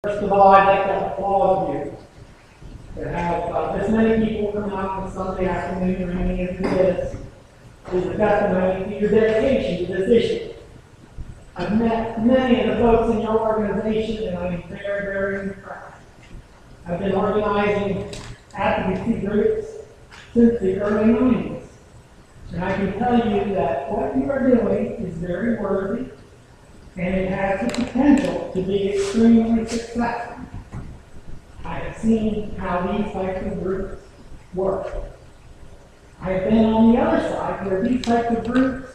First of all, I'd like to applaud you to have this many people come out on Sunday afternoon or any of this is a testimony to your dedication to this issue. I've met many of the folks in your organization and I'm very, very impressed. I've been organizing advocacy groups since the early 90s. And I can tell you that what you are doing is very worthy and it has the potential to be extremely successful. I have seen how these types of groups work. I have been on the other side where these types of groups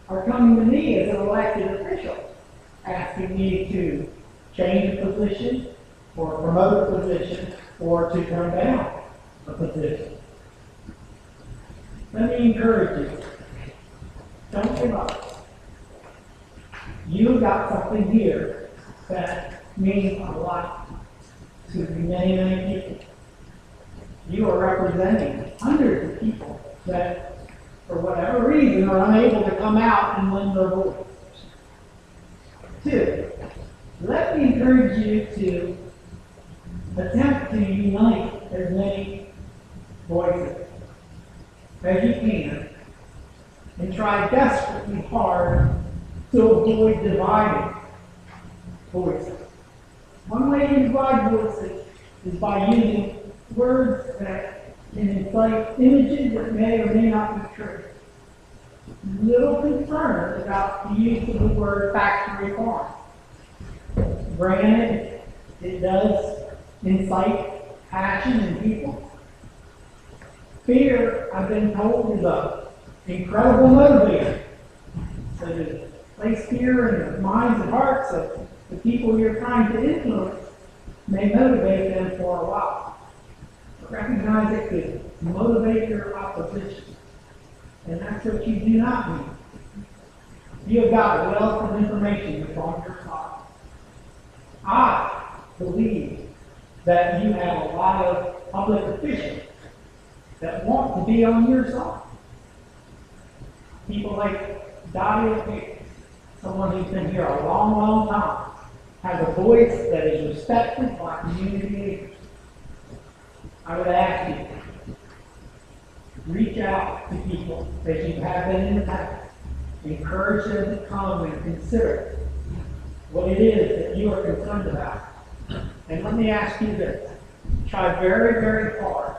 are coming to me as an elected official, asking me to change a position, or promote a position, or to turn down a position. Let me encourage you. Don't give up. You've got something here that means a lot to many, many people. You are representing hundreds of people that, for whatever reason, are unable to come out and lend their voice. Two, let me encourage you to attempt to unite as many voices as you can and try desperately hard to avoid dividing voices. One way to divide voices is by using words that can incite images that may or may not be true. Little concerned about the use of the word factory farm. Granted, it does incite passion in people. Fear, I've been told, is an incredible motivator. So to place fear in the minds and hearts of the people you're trying to influence may motivate them for a while. But recognize it could motivate your opposition. And that's what you do not need. You have got a wealth of information that's on your side. I believe that you have a lot of public officials that want to be on your side. People like Dottie, someone who's been here a long, long time, has a voice that is respected by community leaders. I would ask you, reach out to people that you have been in the past. Encourage them to come and consider what it is that you are concerned about. And let me ask you this. Try very, very hard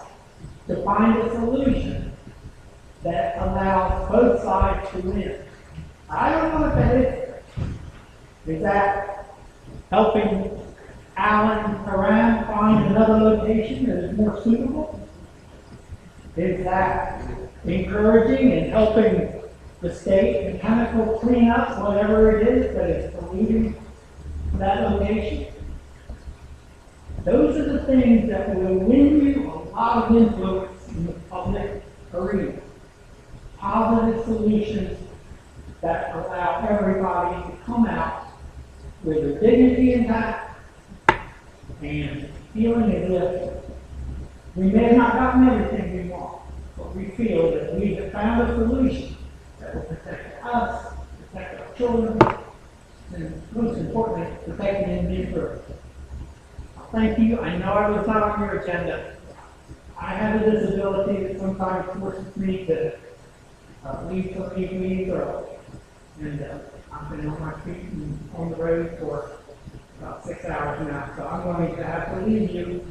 to find a solution that allows both sides to win. I don't know what that is. Is that helping Harim find another location that is more suitable? Is that encouraging and helping the state and chemical clean up whatever it is that is polluting that location? Those are the things that will win you a lot of influence in the public arena. Positive solutions that allow everybody to come out with their dignity intact and feeling as if we may have not gotten everything we want, but we feel that we have found a solution that will protect us, protect our children, and most importantly, protect the Indian bird. Thank you. I know I was not on your agenda. I have a disability that sometimes forces me to leave some of these meetings early. And I've been on my feet and on the road for about 6 hours now. So I'm going to have to leave you.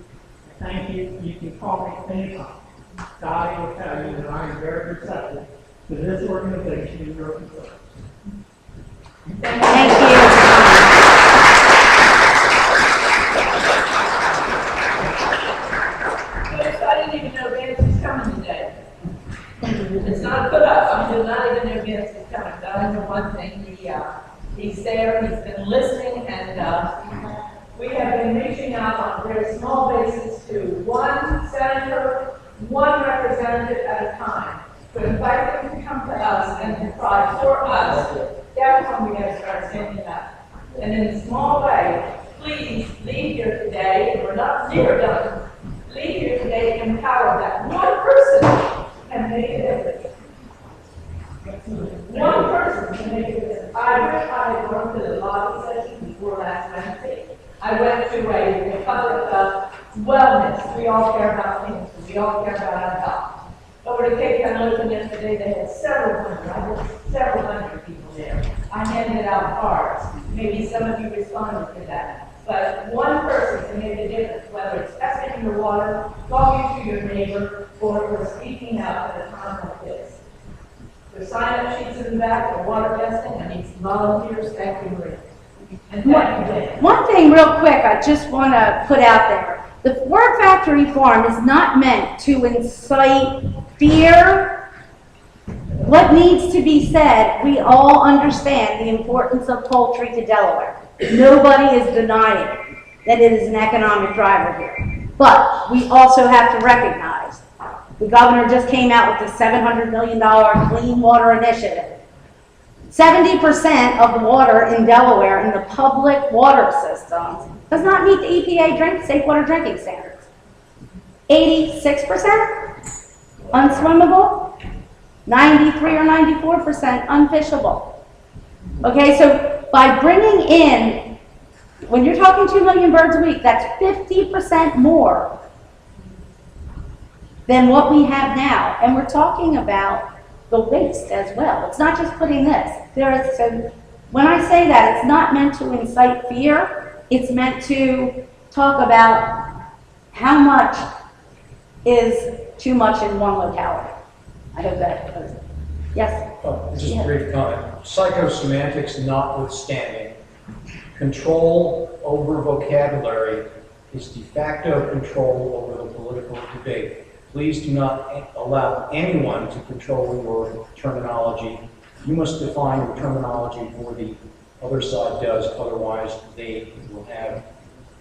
Thank you. You can call me anytime. Dottie will tell you that I am very receptive to this organization and your concerns. Thank you. I didn't even know Vance was coming today. It's not a put up. I did not even know Vance was coming. But I know one thing. He's there. He's been listening, and we have been reaching out on a very small basis to one senator, one representative at a time, to invite them to come to us and to try for us. That's when we got to start standing up. And in a small way, please leave here today, and we're not near done. Leave here today empowered that one person can make a difference. One person can make a difference. I wish I had gone to the lobby session before last Wednesday. I went to a public wellness. We all care about cancer. We all care about our health. Over to Cape Cod yesterday, they had several hundred people there. I handed out cards. Maybe some of you responded to that. But one person can make a difference, whether it's testing your water, talking to your neighbor, or speaking out at a time like this. There's sign-up sheets in the back for water testing. I need some volunteers. Thank you, Maria. And thank you, Dan. One thing real quick I just want to put out there. The Word Factory Farm is not meant to incite fear. What needs to be said, we all understand the importance of poultry to Delaware. Nobody is denying that it is an economic driver here. But we also have to recognize the governor just came out with the $700 million Clean Water Initiative. 70% of the water in Delaware in the public water systems does not meet the EPA safe water drinking standards. 86% unswimmable, 93 or 94% unfishable. Okay, so by bringing in, when you're talking 2 million birds a week, that's 50% more than what we have now. And we're talking about the waste as well. It's not just putting this. So when I say that, it's not meant to incite fear. It's meant to talk about how much is too much in one locality. I hope that was it. Yes? Just a brief comment. Psychosemantics notwithstanding, control over vocabulary is de facto control over the political debate. Please do not allow anyone to control your terminology. You must define your terminology before the other side does, otherwise they will have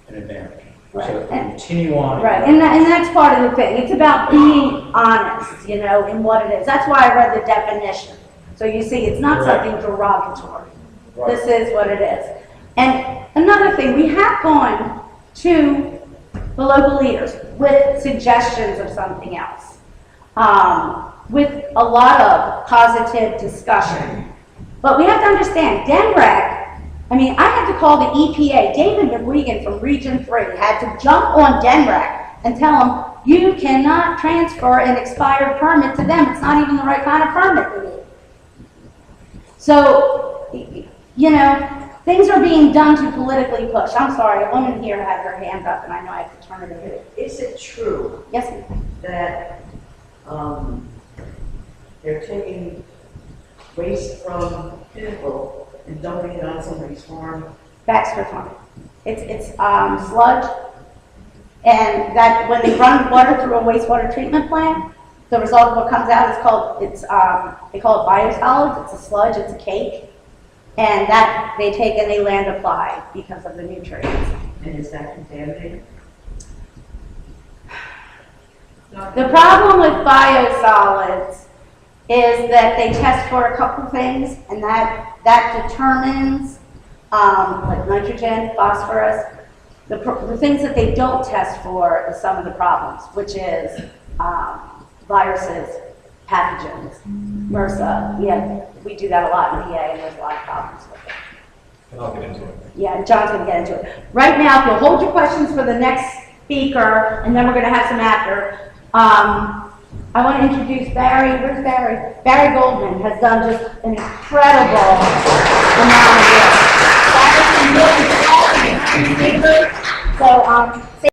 an advantage. Right. So continue on. Right, and that's part of the thing. It's about being honest, you know, in what it is. That's why I read the definition. So you see, it's not Correct. something derogatory. Right. This is what it is. And another thing, we have gone to the local leaders with suggestions of something else, with a lot of positive discussion. But we have to understand, DENREC, I mean, I had to call the EPA. David McRegan from Region 3 had to jump on DENREC and tell them, you cannot transfer an expired permit to them. It's not even the right kind of permit they need. So, you know, things are being done to politically push. I'm sorry, a woman here had her hand up, and I know I have to turn it over. Is it true Yes, ma'am. that they're taking waste from Pinnacle and dumping it on somebody's farm? Baxter Farm. It's sludge, and that when they run water through a wastewater treatment plant, the result of what comes out is they call it biosolids. It's a sludge, it's a cake, and that they take and they land apply because of the nutrients. And is that contaminated? The problem with biosolids is that they test for a couple things, and that determines like nitrogen, phosphorus. The things that they don't test for is some of the problems, which is viruses, pathogens, MRSA. We do that a lot in PA, and there's a lot of problems with it. And I'll get into it. Yeah, and John's going to get into it. Right now, if you'll hold your questions for the next speaker, and then we're going to have some after. I want to introduce Barry. Where's Barry? Barry Goldman has done just an incredible amount of work. So,